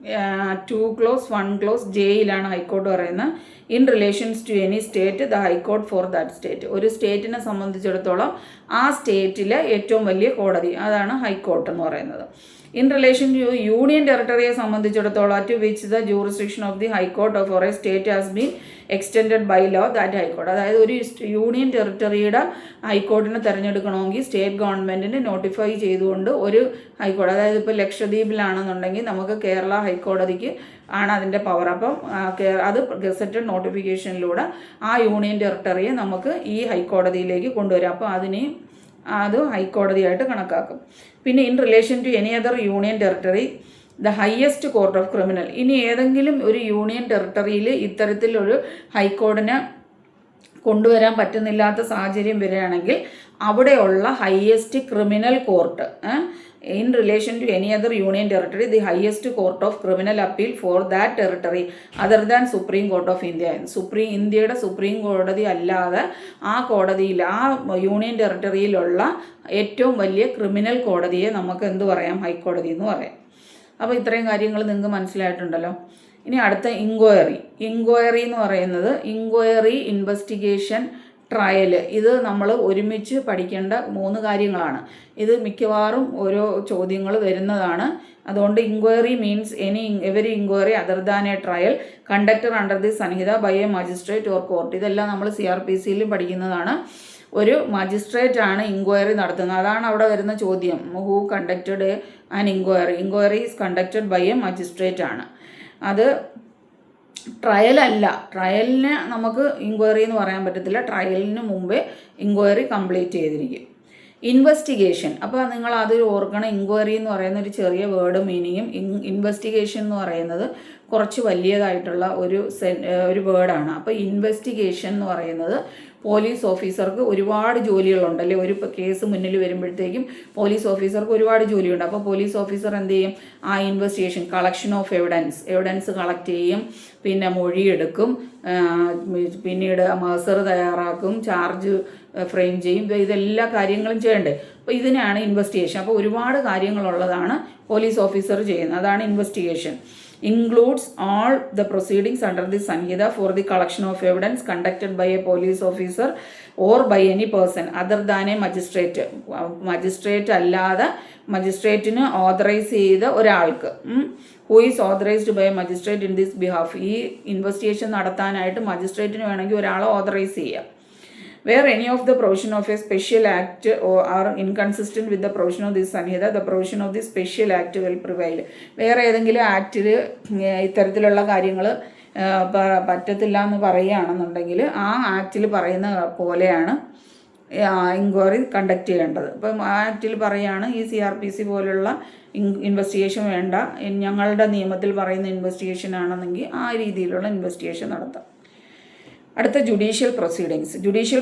2 clause 1 clause ജെയിലാണ് ഹൈക്കോർട്ട് പറയുന്നത്. In relations to any state the high court for that state. ഒരു സ്റ്റേറ്റിനെ സംബന്ധിച്ചിടത്തോളം ആ സ്റ്റേറ്റിലെ ഏറ്റവും വലിയ കോടതി, അതാണ് ഹൈക്കോർട്ട് എന്ന് പറയുന്നത്. ഇൻ റിലേഷൻ ടു യൂണിയൻ ടെറിട്ടറിയെ സംബന്ധിച്ചിടത്തോളം at which the jurisdiction of the high court for a state has been extended by law that high court. അതായത് ഒരു യൂണിയൻ ടെറിട്ടറിയുടെ ഹൈക്കോർട്ടിനെ തിരഞ്ഞെടുക്കണമെങ്കിൽ സ്റ്റേറ്റ് ഗവൺമെൻറ്റിന് നോട്ടിഫൈ ചെയ്തുകൊണ്ട് ഒരു ഹൈക്കോടതി, അതായത് ഇപ്പോൾ ലക്ഷദ്വീപിലാണെന്നുണ്ടെങ്കിൽ നമുക്ക് കേരള ഹൈക്കോടതിക്ക് ആണ് അതിൻ്റെ പവർ. അപ്പം അത് ഗസറ്റഡ് നോട്ടിഫിക്കേഷനിലൂടെ ആ യൂണിയൻ ടെറിട്ടറിയെ നമുക്ക് ഈ ഹൈക്കോടതിയിലേക്ക് കൊണ്ടുവരാം. അപ്പോൾ അത് ഹൈക്കോടതിയായിട്ട് കണക്കാക്കും. പിന്നെ in relation to any other union territory the highest court of criminal. ഇനി ഏതെങ്കിലും ഒരു യൂണിയൻ ടെറിട്ടറിയിൽ ഇത്തരത്തിലൊരു ഹൈക്കോടതിനെ കൊണ്ടുവരാൻ പറ്റുന്നില്ലാത്ത സാഹചര്യം വരികയാണെങ്കിൽ അവിടെയുള്ള highest criminal court in relation to any other union territory the highest court of criminal appeal for that territory other than supreme court of India. ഇന്ത്യയുടെ supreme കോടതി അല്ലാതെ ആ കോടതിയിൽ ആ യൂണിയൻ ടെറിട്ടറിയിലുള്ള ഏറ്റവും വലിയ ക്രിമിനൽ കോടതിയെ നമുക്ക് എന്ത് പറയാം? ഹൈക്കോടതി എന്ന് പറയാം. അപ്പോൾ ഇത്രയും കാര്യങ്ങൾ നിങ്ങൾക്ക് മനസ്സിലായിട്ടുണ്ടല്ലോ. ഇനി അടുത്ത ഇൻക്വയറി എന്ന് പറയുന്നത് ഇൻക്വയറി, ഇൻവെസ്റ്റിഗേഷൻ, ട്രയൽ. ഇത് നമ്മൾ ഒരുമിച്ച് പഠിക്കേണ്ട 3 കാര്യങ്ങളാണ്. ഇത് മിക്കവാറും ഓരോ ചോദ്യങ്ങൾ വരുന്നതാണ്. അതുകൊണ്ട് inquiry means every inquiry other than a trial conductor under the Sanhita by a magistrate or court. ഇതെല്ലാം നമ്മൾ CRPCയിലും പഠിക്കുന്നതാണ്. ഒരു മജിസ്ട്രേറ്റ് ആണ് ഇൻക്വയറി നടത്തുന്നത്. അതാണ് അവിടെ വരുന്ന ചോദ്യം. Who conducted an inquiry is conducted by a magistrate ആണ്. അത് ട്രയലല്ല. ട്രയലിന് നമുക്ക് ഇൻക്വയറി എന്ന് പറയാൻ പറ്റത്തില്ല. ട്രയലിന് മുമ്പേ ഇൻക്വയറി കംപ്ലീറ്റ് ചെയ്തിരിക്കും. ഇൻവെസ്റ്റിഗേഷൻ, അപ്പോൾ നിങ്ങൾ അത് ഓർക്കണം. ഇൻക്വയറി എന്ന് പറയുന്ന ഒരു ചെറിയ വേർഡ് മീനിങ്ങും ഇൻവെസ്റ്റിഗേഷൻ എന്ന് പറയുന്നത് കുറച്ച് വലിയതായിട്ടുള്ള ഒരു വേർഡാണ്. അപ്പോൾ ഇൻവെസ്റ്റിഗേഷൻ എന്ന് പറയുന്നത് പോലീസ് ഓഫീസർക്ക് ഒരുപാട് ജോലികളുണ്ടല്ലേ. ഒരു കേസ് മുന്നിൽ വരുമ്പോഴത്തേക്കും പോലീസ് ഓഫീസർക്ക് ഒരുപാട് ജോലിയുണ്ട്. അപ്പോൾ പോലീസ് ഓഫീസർ എന്ത് ചെയ്യും? ആ investigation, collection of evidence collect ചെയ്യും, പിന്നെ മൊഴിയെടുക്കും, പിന്നീട് മസർ തയ്യാറാക്കും, ചാർജ് ഫ്രെയിം ചെയ്യും. ഇതെല്ലാ കാര്യങ്ങളും ചെയ്യണ്ടേ. അപ്പോൾ ഇതിനാണ് ഇൻവെസ്റ്റിഗേഷൻ. അപ്പോൾ ഒരുപാട് കാര്യങ്ങളുള്ളതാണ് പോലീസ് ഓഫീസർ ചെയ്യുന്നത്. അതാണ് investigation. includes all the proceedings under the Sanhita for the collection of evidence conducted by a police officer or by any person other than a magistrate. Magistrate അല്ലാതെ മജിസ്ട്രേറ്റിന് ഓതറൈസ് ചെയ്ത ഒരാൾക്ക്, who is authorised by a magistrate in this behalf. ഈ investigation നടത്താനായിട്ട് മജിസ്ട്രേറ്റിന് വേണമെങ്കിൽ ഒരാളെ authorise ചെയ്യാം. Where any of the provision of a special act are inconsistent with the provision of this Sanhita, the provision of the special act will prevail. വേറെ ഏതെങ്കിലും ആക്റ്റിൽ ഇത്തരത്തിലുള്ള കാര്യങ്ങൾ പറ്റത്തില്ല എന്ന് പറയുകയാണെന്നുണ്ടെങ്കിൽ ആ ആക്റ്റിൽ പറയുന്ന പോലെയാണ് ഇൻക്വയറി കണ്ടക്ട് ചെയ്യേണ്ടത്. ഇപ്പം ആ ആക്റ്റിൽ പറയുകയാണ് ഈ CRPC പോലുള്ള ഇൻവെസ്റ്റിഗേഷൻ വേണ്ട, ഞങ്ങളുടെ നിയമത്തിൽ പറയുന്ന ഇൻവെസ്റ്റിഗേഷൻ ആണെന്നെങ്കിൽ ആ രീതിയിലുള്ള ഇൻവെസ്റ്റിഗേഷൻ നടത്താം. അടുത്ത judicial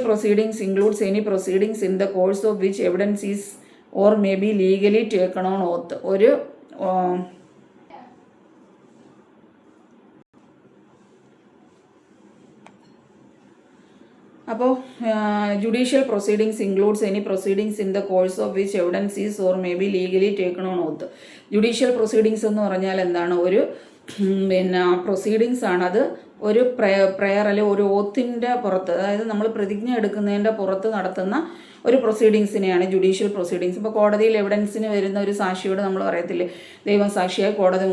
proceedings includes any proceedings in the course of which evidence is or may be legally taken on oath. അപ്പോൾ judicial proceedings includes any proceedings in the course of which evidence is or may be legally taken on oath. Judicial proceedings എന്ന് പറഞ്ഞാൽ എന്താണ്? ഒരു proceedings ആണ്. അത് ഒരു prayer അല്ലെങ്കിൽ ഒരു ഓത്തിൻ്റെ പുറത്ത്, അതായത് നമ്മൾ പ്രതിജ്ഞ എടുക്കുന്നതിൻ്റെ പുറത്ത് നടത്തുന്ന ഒരു പ്രൊസീഡിങ്സിനെയാണ് ജുഡീഷ്യൽ പ്രൊസീഡിങ്സ്. ഇപ്പോൾ കോടതിയിൽ എവിഡൻസിന് വരുന്ന ഒരു സാക്ഷിയോട് നമ്മൾ പറയത്തില്ലേ, ദൈവം സാക്ഷിയായി കോടതി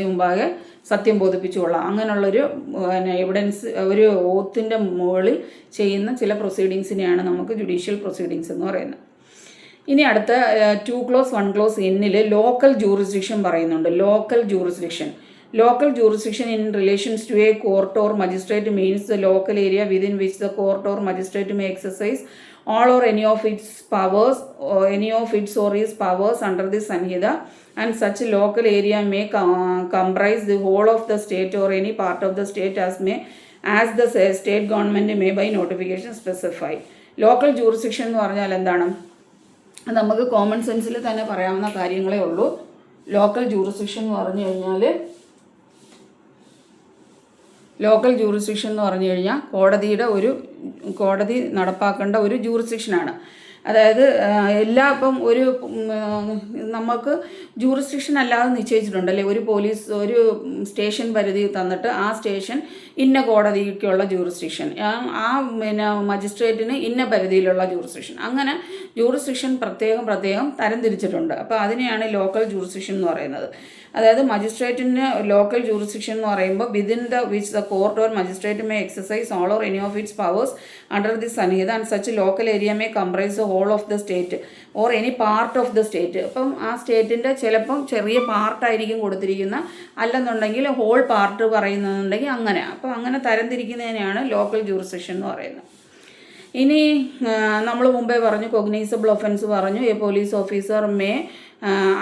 മുമ്പാകെ സത്യം ബോധിപ്പിച്ചുകൊള്ളാം. അങ്ങനെയുള്ളൊരു എവിഡൻസ്, ഒരു ഓത്തിൻ്റെ മുകളിൽ ചെയ്യുന്ന ചില പ്രൊസീഡിങ്സിനെയാണ് നമുക്ക് ജുഡീഷ്യൽ പ്രൊസീഡിങ്സ് എന്ന് പറയുന്നത്. ഇനി അടുത്ത 2 clause 1 clause എന്നിൽ ലോക്കൽ ജൂറിസ്ഡിക്ഷൻ പറയുന്നുണ്ട്. Local jurisdiction in relations to a court or magistrate means the local area within which the court or magistrate may exercise all or any of its powers or any of its or his powers under the Sanhita, and such local area may comprise the whole of the state or any part of the state as the state government may by notification specify. Local jurisdiction എന്ന് പറഞ്ഞാൽ എന്താണ്? നമുക്ക് common സെൻസിൽ തന്നെ പറയാവുന്ന കാര്യങ്ങളേ ഉള്ളൂ. Local jurisdiction എന്ന് പറഞ്ഞു കഴിഞ്ഞാൽ കോടതി നടപ്പാക്കേണ്ട ഒരു ജൂറിസ്ഡിക്ഷനാണ്. അതായത് ഇപ്പം നമുക്ക് ജൂറിസ്ഡിക്ഷൻ അല്ലാതെ നിശ്ചയിച്ചിട്ടുണ്ടല്ലേ. ഒരു സ്റ്റേഷൻ പരിധി തന്നിട്ട് ആ സ്റ്റേഷൻ ഇന്ന കോടതിക്കുള്ള ജൂറിസ്ഡിക്ഷൻ, ആ പിന്നെ മജിസ്ട്രേറ്റിന് ഇന്ന പരിധിയിലുള്ള ജൂറിസ്ഡിക്ഷൻ, അങ്ങനെ ജൂറിസ്ഡിക്ഷൻ പ്രത്യേകം തരംതിരിച്ചിട്ടുണ്ട്. അപ്പോൾ അതിനെയാണ് ലോക്കൽ ജൂറിസ്ഡിക്ഷൻ എന്ന് പറയുന്നത്. അതായത് മജിസ്ട്രേറ്റിന് ലോക്കൽ ജൂറിസ്ഡിക്ഷൻ എന്ന് പറയുമ്പോൾ within which the court or magistrate may exercise all or any of its powers under the Sanhita and such local area may comprise whole of the state or any part of the state. അപ്പം ആ സ്റ്റേറ്റിൻ്റെ ചിലപ്പം ചെറിയ പാർട്ടായിരിക്കും കൊടുത്തിരിക്കുന്ന, അല്ലെന്നുണ്ടെങ്കിൽ whole part പറയുന്നുണ്ടെങ്കിൽ അങ്ങനെ. അപ്പം അങ്ങനെ തരംതിരിക്കുന്നതിനെയാണ് ലോക്കൽ ജൂറിസ്ഡിക്ഷൻ എന്ന് പറയുന്നത്. ഇനി നമ്മൾ മുമ്പേ പറഞ്ഞു കൊഗ്നൈസബിൾ ഒഫൻസ് പറഞ്ഞു, A police officer may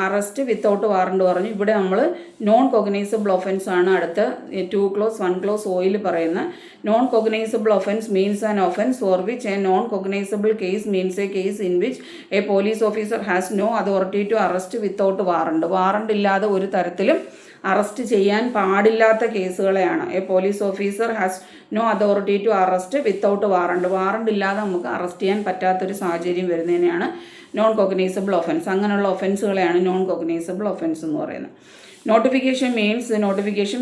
arrest without warrant പറഞ്ഞു. ഇവിടെ നമ്മൾ നോൺ കൊഗ്നൈസബിൾ ഒഫൻസ് ആണ് അടുത്ത 2 clause 1 clause ഓയിൽ പറയുന്ന. Non cognizable offence means an offence for which a non cognizable case means a case in which a police officer has no authority to arrest without warrant. Warrant ഇല്ലാതെ ഒരു തരത്തിലും arrest ചെയ്യാൻ പാടില്ലാത്ത കേസുകളെയാണ് a police officer has no authority to arrest without warrant. Warrant ഇല്ലാതെ നമുക്ക് arrest ചെയ്യാൻ പറ്റാത്തൊരു സാഹചര്യം വരുന്നതിനെയാണ് നോൺ കൊഗ്നൈസബിൾ ഒഫൻസ്. അങ്ങനെയുള്ള ഒഫൻസുകളെയാണ് നോൺ കൊഗ്നൈസബിൾ ഒഫൻസ് എന്ന് പറയുന്നത്. Notification means notification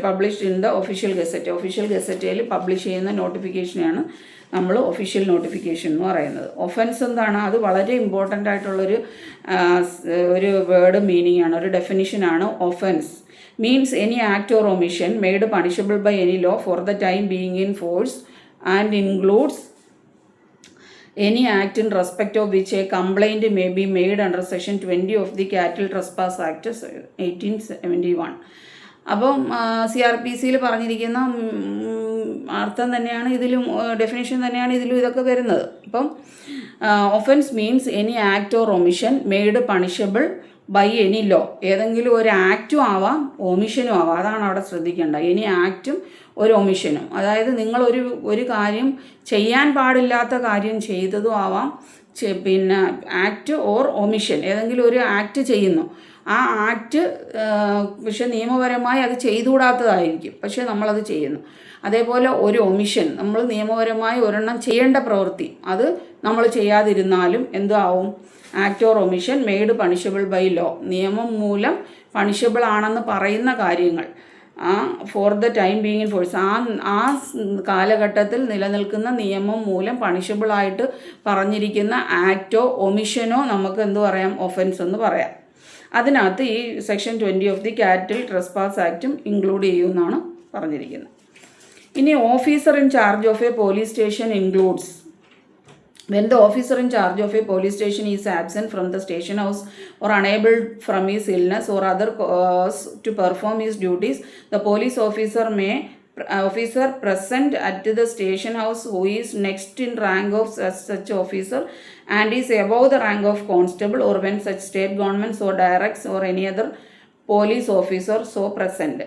published in the official gazette. Official ഗസറ്റയിൽ പബ്ലിഷ് ചെയ്യുന്ന നോട്ടിഫിക്കേഷനെയാണ് നമ്മൾ ഒഫീഷ്യൽ നോട്ടിഫിക്കേഷൻ എന്ന് പറയുന്നത്. ഒഫൻസ് എന്താണ്? അത് വളരെ ഇമ്പോർട്ടൻ്റ് ആയിട്ടുള്ളൊരു ഒരു വേർഡ് മീനിങ് ആണ്, ഒരു ഡെഫിനിഷനാണ്. Offence means any act or omission made punishable by any law for the time being in force and includes any act in respect of which a complaint may be made under section 20 of the Cattle Trespass Act 1871. അപ്പം CRPCയിൽ പറഞ്ഞിരിക്കുന്ന അർത്ഥം തന്നെയാണ് ഇതിലും, definition തന്നെയാണ് ഇതിലും ഇതൊക്കെ വരുന്നത്. അപ്പം offence means any act or omission made punishable by any law. ഏതെങ്കിലും ഒരു ആക്റ്റും ആവാം ഒമിഷനും ആവാം, അതാണ് അവിടെ ശ്രദ്ധിക്കേണ്ടത്. എനി ആക്റ്റും ഒരു ഒമിഷനും, അതായത് നിങ്ങളൊരു കാര്യം ചെയ്യാൻ പാടില്ലാത്ത കാര്യം ചെയ്തതും ആവാം, പിന്നെ ആക്റ്റ് ഓർ ഒമിഷൻ, ഏതെങ്കിലും ഒരു ആക്റ്റ് ചെയ്യുന്നു, ആ ആക്റ്റ് പക്ഷെ നിയമപരമായി അത് ചെയ്തുകൂടാത്തതായിരിക്കും, പക്ഷെ നമ്മളത് ചെയ്യുന്നു. അതേപോലെ ഒരു ഒമിഷൻ, നമ്മൾ നിയമപരമായി ഒരെണ്ണം ചെയ്യേണ്ട പ്രവൃത്തി അത് നമ്മൾ ചെയ്യാതിരുന്നാലും എന്താവും? Act or omission made punishable by law. നിയമം മൂലം പണിഷബിൾ ആണെന്ന് പറയുന്ന കാര്യങ്ങൾ for the time being in force, ആ കാലഘട്ടത്തിൽ നിലനിൽക്കുന്ന നിയമം മൂലം പണിഷബിളായിട്ട് പറഞ്ഞിരിക്കുന്ന ആക്റ്റോ ഒമിഷനോ നമുക്ക് എന്ത് പറയാം? ഒഫൻസ് എന്ന് പറയാം. അതിനകത്ത് ഈ സെക്ഷൻ 20 ഓഫ് ദി കാറ്റിൽ ട്രെസ്പാസ് ആക്റ്റും ഇൻക്ലൂഡ് ചെയ്യുമെന്നാണ് പറഞ്ഞിരിക്കുന്നത്. ഇനി officer in charge of a police station includes when the officer in charge of a police station is absent from the station house or unable from his illness or other cause to perform his duties, the police officer present at the station house who is next in rank of such officer and is above the rank of constable, or when such state government so directs or any other police officer so present.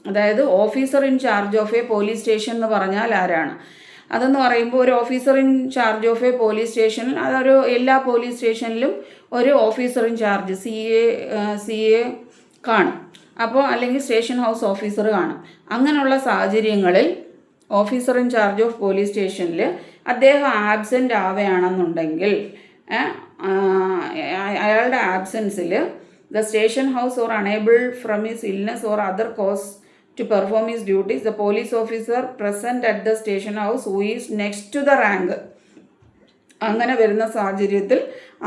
അതായത് officer in charge of a police station എന്ന് പറഞ്ഞാൽ ആരാണ്? അതെന്ന് പറയുമ്പോൾ ഒരു officer in charge of a police സ്റ്റേഷനിൽ, അതൊരു എല്ലാ പോലീസ് സ്റ്റേഷനിലും ഒരു officer in charge C A കാണും, അപ്പോൾ അല്ലെങ്കിൽ സ്റ്റേഷൻ ഹൗസ് ഓഫീസർ കാണും. അങ്ങനെയുള്ള സാഹചര്യങ്ങളിൽ officer in charge of police സ്റ്റേഷനിൽ അദ്ദേഹം ആബ്സെൻ്റ് ആവുകയാണെന്നുണ്ടെങ്കിൽ അയാളുടെ ആബ്സെൻസിൽ the station house or unable from his illness or other cause to perform his duties, the police officer present at the station house who is next to the rank. അങ്ങനെ വരുന്ന സാഹചര്യത്തിൽ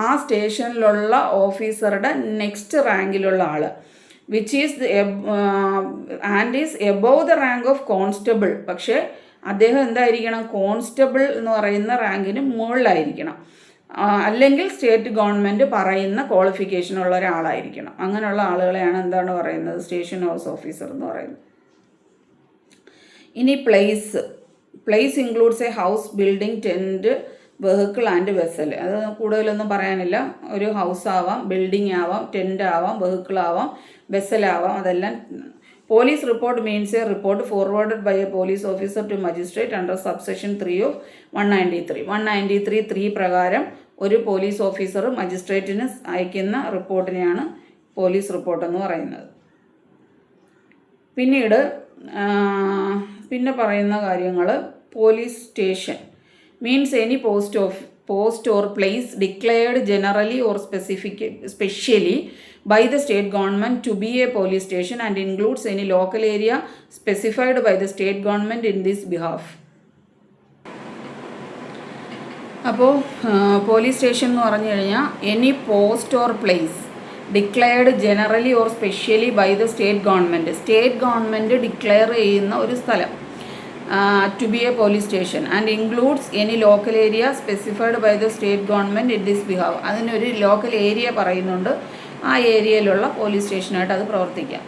ആ സ്റ്റേഷനിലുള്ള ഓഫീസറുടെ നെക്സ്റ്റ് റാങ്കിലുള്ള ആൾ which is and is above the rank of constable, പക്ഷേ അദ്ദേഹം എന്തായിരിക്കണം? കോൺസ്റ്റബിൾ എന്ന് പറയുന്ന റാങ്കിന് മുകളിലായിരിക്കണം, അല്ലെങ്കിൽ സ്റ്റേറ്റ് ഗവൺമെൻറ് പറയുന്ന ക്വാളിഫിക്കേഷനുള്ള ഒരാളായിരിക്കണം. അങ്ങനെയുള്ള ആളുകളെയാണ് എന്താണ് പറയുന്നത്? സ്റ്റേഷൻ ഹൗസ് ഓഫീസർ എന്ന് പറയുന്നത്. ഇനി place includes A house, building, tent, vehicle and vessel. അത് കൂടുതലൊന്നും പറയാനില്ല. ഒരു ഹൗസ് ആവാം, ബിൽഡിംഗ് ആവാം, ടെൻറ്റ് ആവാം, വെഹിക്കിൾ ആവാം, വെസലാവാം, അതെല്ലാം. Police report means a report forwarded by a police officer to magistrate under subsection 3 of 193. 193(3) പ്രകാരം ഒരു പോലീസ് ഓഫീസർ മജിസ്ട്രേറ്റിന് അയക്കുന്ന റിപ്പോർട്ടിനെയാണ് പോലീസ് റിപ്പോർട്ട് എന്ന് പറയുന്നത്. പിന്നീട് പിന്നെ പറയുന്ന കാര്യങ്ങൾ, police station means any post post or place declared generally or specially by the state government to be a police station and includes any local area specified by the state government in this behalf. അപ്പോൾ police station എന്ന് പറഞ്ഞു കഴിഞ്ഞാൽ any post or place declared generally or specially by the state government declare ചെയ്യുന്ന ഒരു സ്ഥലം to be a police station and includes any local area specified by the state government in this behalf. അതിനൊരു local area പറയുന്നുണ്ട്, ആ ഏരിയയിലുള്ള police സ്റ്റേഷനായിട്ട് അത് പ്രവർത്തിക്കാം.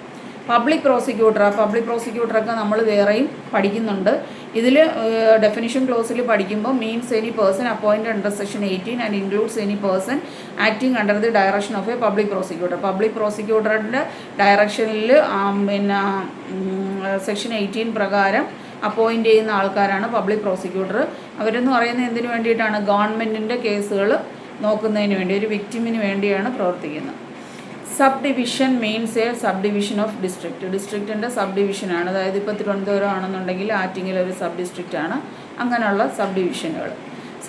Public പ്രോസിക്യൂട്ടറൊക്കെ നമ്മൾ വേറെയും പഠിക്കുന്നുണ്ട്. ഇതിൽ ഡെഫിനിഷൻ ക്ലോസിൽ പഠിക്കുമ്പോൾ means any person appointed under section 18 and includes any person acting under the direction of a public പ്രോസിക്യൂട്ടറുടെ ഡയറക്ഷനിൽ പിന്നെ സെക്ഷൻ 18 പ്രകാരം അപ്പോയിൻ്റ് ചെയ്യുന്ന ആൾക്കാരാണ് പബ്ലിക് പ്രോസിക്യൂട്ടർ. അവരെന്ന് പറയുന്നത് എന്തിനു വേണ്ടിയിട്ടാണ്? ഗവൺമെൻറ്റിൻ്റെ കേസുകൾ നോക്കുന്നതിന് വേണ്ടി, ഒരു വിക്ടിമിന് വേണ്ടിയാണ് പ്രവർത്തിക്കുന്നത്. Sub division means a sub division of ഡിസ്ട്രിക്റ്റിൻ്റെ സബ് ഡിവിഷനാണ്. അതായത് ഇപ്പോൾ തിരുവനന്തപുരം ആണെന്നുണ്ടെങ്കിൽ ആറ്റിങ്ങിൽ ഒരു സബ് ഡിസ്ട്രിക്റ്റാണ്, അങ്ങനെയുള്ള സബ് ഡിവിഷനുകൾ.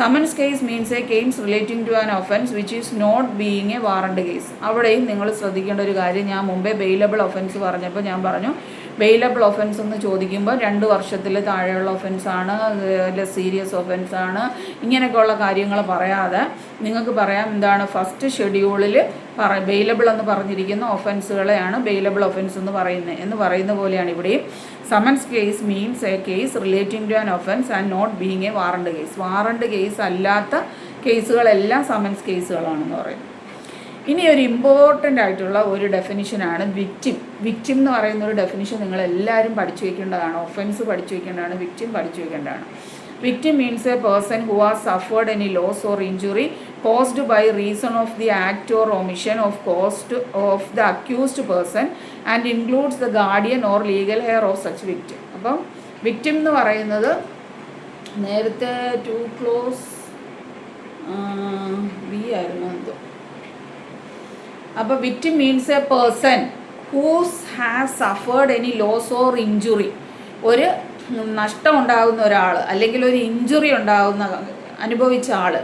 Summons case means a case relating to an offence which is not being a warrant case. അവിടെയും നിങ്ങൾ ശ്രദ്ധിക്കേണ്ട ഒരു കാര്യം, ഞാൻ മുമ്പേ ബെയിലബിൾ ഒഫൻസ് പറഞ്ഞപ്പോൾ ഞാൻ പറഞ്ഞു ബെയിലബിൾ ഒഫൻസ് എന്ന് ചോദിക്കുമ്പോൾ 2 വർഷത്തിൽ താഴെയുള്ള ഒഫൻസാണ്, സീരിയസ് ഒഫൻസാണ്, ഇങ്ങനെയൊക്കെയുള്ള കാര്യങ്ങൾ പറയാതെ നിങ്ങൾക്ക് പറയാം എന്താണ് ഫസ്റ്റ് ഷെഡ്യൂളിൽ ബെയിലബിൾ എന്ന് പറഞ്ഞിരിക്കുന്ന ഒഫൻസുകളെയാണ് ബെയിലബിൾ ഒഫൻസ് എന്ന് പറയുന്ന പോലെയാണ് ഇവിടെയും. Summons case means a case relating to an offence and not being a warrant case. Warrant case അല്ലാത്ത കേസുകളെല്ലാം സമൻസ് കേസുകളാണെന്ന് പറയുന്നത്. ഇനി ഒരു ഇമ്പോർട്ടൻ്റ് ആയിട്ടുള്ള ഒരു ഡെഫിനിഷനാണ് വിക്റ്റിം എന്ന് പറയുന്ന ഒരു ഡെഫിനിഷൻ നിങ്ങളെല്ലാവരും പഠിച്ചു വയ്ക്കേണ്ടതാണ്. ഒഫൻസ് പഠിച്ചു വയ്ക്കേണ്ടതാണ്, വിക്റ്റിം പഠിച്ചു വയ്ക്കേണ്ടതാണ്. Victim means a person who has suffered any loss or injury caused by reason of the act or omission of the accused person and includes the guardian or legal heir of such victim. അപ്പം victim എന്ന് പറയുന്നത് നേരത്തെ 2 clause B ആയിരുന്നു എന്തോ. അപ്പോൾ victim means a person whose has suffered any loss or injury. ഒരു നഷ്ടം ഉണ്ടാകുന്ന ഒരാൾ അല്ലെങ്കിൽ ഒരു ഇഞ്ചുറി അനുഭവിച്ച ആൾ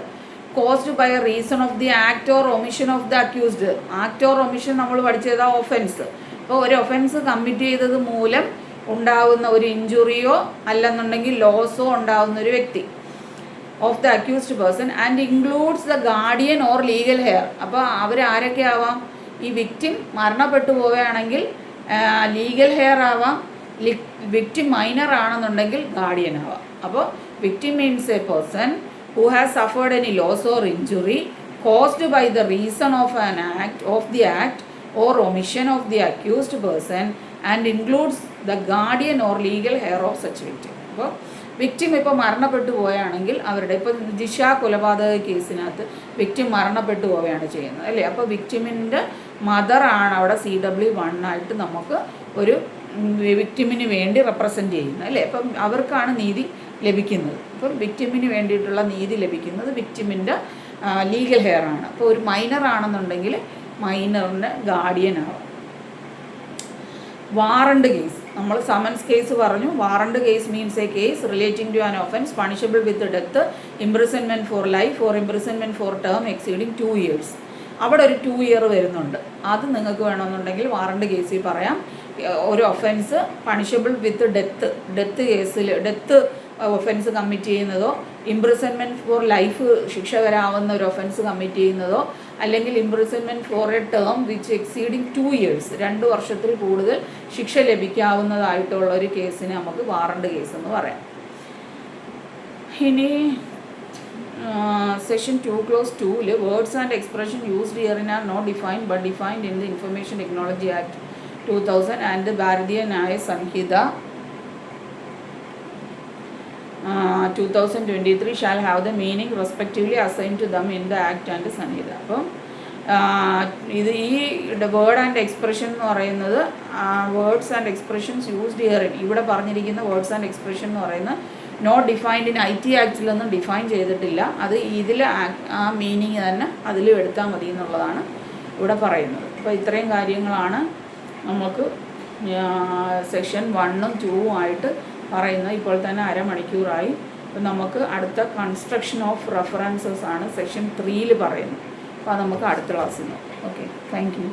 caused by a reason of the act or omission of the accused. Act or omission നമ്മൾ പഠിച്ചതാ ഒഫൻസ്. അപ്പോൾ ഒരു ഒഫൻസ് കമ്മിറ്റ് ചെയ്തത് മൂലം ഉണ്ടാകുന്ന ഒരു ഇഞ്ചുറിയോ അല്ലെന്നുണ്ടെങ്കിൽ ലോസോ ഉണ്ടാകുന്ന ഒരു വ്യക്തി of the accused person and includes the guardian or legal heir. അപ്പോൾ അവരാരൊക്കെ ആവാം? ഈ വിക്റ്റിം മരണപ്പെട്ടു പോവുകയാണെങ്കിൽ ലീഗൽ ഹെയർ ആവാം, വിക്റ്റിം മൈനർ ആണെന്നുണ്ടെങ്കിൽ ഗാർഡിയൻ ആവാം. അപ്പോൾ victim means a person who has suffered any loss or injury caused by the reason of an act of the act or omission of the accused person and includes the guardian or legal heir of such victim. അപ്പോൾ victim ഇപ്പോൾ മരണപ്പെട്ടു പോവുകയാണെങ്കിൽ അവരുടെ ഇപ്പോൾ ജിഷ കൊലപാതക കേസിനകത്ത് victim മരണപ്പെട്ടു പോവുകയാണ് ചെയ്യുന്നത് അല്ലേ. അപ്പോൾ വിക്റ്റിമിൻ്റെ മദറാണ് അവിടെ CW1 ആയിട്ട് നമുക്ക് ഒരു വിക്റ്റിമിന് വേണ്ടി റെപ്രസെൻ്റ് ചെയ്യുന്നത് അല്ലേ. അപ്പം അവർക്കാണ് നീതി ലഭിക്കുന്നത്. അപ്പം വിക്റ്റിമിന് വേണ്ടിയിട്ടുള്ള നീതി ലഭിക്കുന്നത് വിക്റ്റിമിൻ്റെ ലീഗൽ ഹെയർ ആണ്. അപ്പോൾ ഒരു മൈനർ ആണെന്നുണ്ടെങ്കിൽ മൈനറിൻ്റെ ഗാർഡിയൻ ആവും. വാറണ്ട് കേസ് നമ്മൾ സമൻസ് കേസ് പറഞ്ഞു. Warrant case means a case relating to an offence punishable with death, imprisonment for life or imprisonment for term exceeding 2 years. അവിടെ ഒരു 2 year വരുന്നുണ്ട്. അത് നിങ്ങൾക്ക് വേണമെന്നുണ്ടെങ്കിൽ വാറണ്ട് കേസിൽ പറയാം. ഒരു ഒഫൻസ് പണിഷബിൾ വിത്ത് ഡെത്ത് കേസിൽ ഡെത്ത് ഒഫൻസ് കമ്മിറ്റ് ചെയ്യുന്നതോ ഇംപ്രിസൺമെൻറ്റ് ഫോർ ലൈഫ് ശിക്ഷ വരാവുന്ന ഒരു ഒഫൻസ് കമ്മിറ്റ് ചെയ്യുന്നതോ അല്ലെങ്കിൽ imprisonment four A term which exceeding 2 years 2 വർഷത്തിൽ കൂടുതൽ ശിക്ഷ ലഭിക്കാവുന്നതായിട്ടുള്ള ഒരു കേസിന് നമുക്ക് വാറണ്ട് കേസ് എന്ന് പറയാം. ഇനി section 2 clause 2 words and expression used herein are not defined but defined in the information technology act 2000 and Bharatiya Nyaya Sanhita 2023 shall have the meaning respectively assigned to them in the act and സംഹിത. അപ്പം ഇത് ഈ word and expression എന്ന് പറയുന്നത് words and expressions used herein ഇവിടെ പറഞ്ഞിരിക്കുന്ന words and expression എന്ന് പറയുന്നത് not defined in IT ആക്റ്റിലൊന്നും ഡിഫൈൻ ചെയ്തിട്ടില്ല. അത് ഇതിൽ ആ മീനിങ് തന്നെ അതിലും എടുത്താൽ മതി എന്നുള്ളതാണ് ഇവിടെ പറയുന്നത്. അപ്പോൾ ഇത്രയും കാര്യങ്ങളാണ് നമുക്ക് സെക്ഷൻ 1 ഉം 2 ആയിട്ട് പറയുന്നത്. ഇപ്പോൾ തന്നെ 1/2 മണിക്കൂറായി. അപ്പോൾ നമുക്ക് അടുത്ത കൺസ്ട്രക്ഷൻ ഓഫ് റെഫറൻസസ് ആണ് സെക്ഷൻ 3 പറയുന്നത്. അപ്പോൾ അത് നമുക്ക് അടുത്ത ക്ലാസ്സിൽ നോക്കാം. Okay, thank you.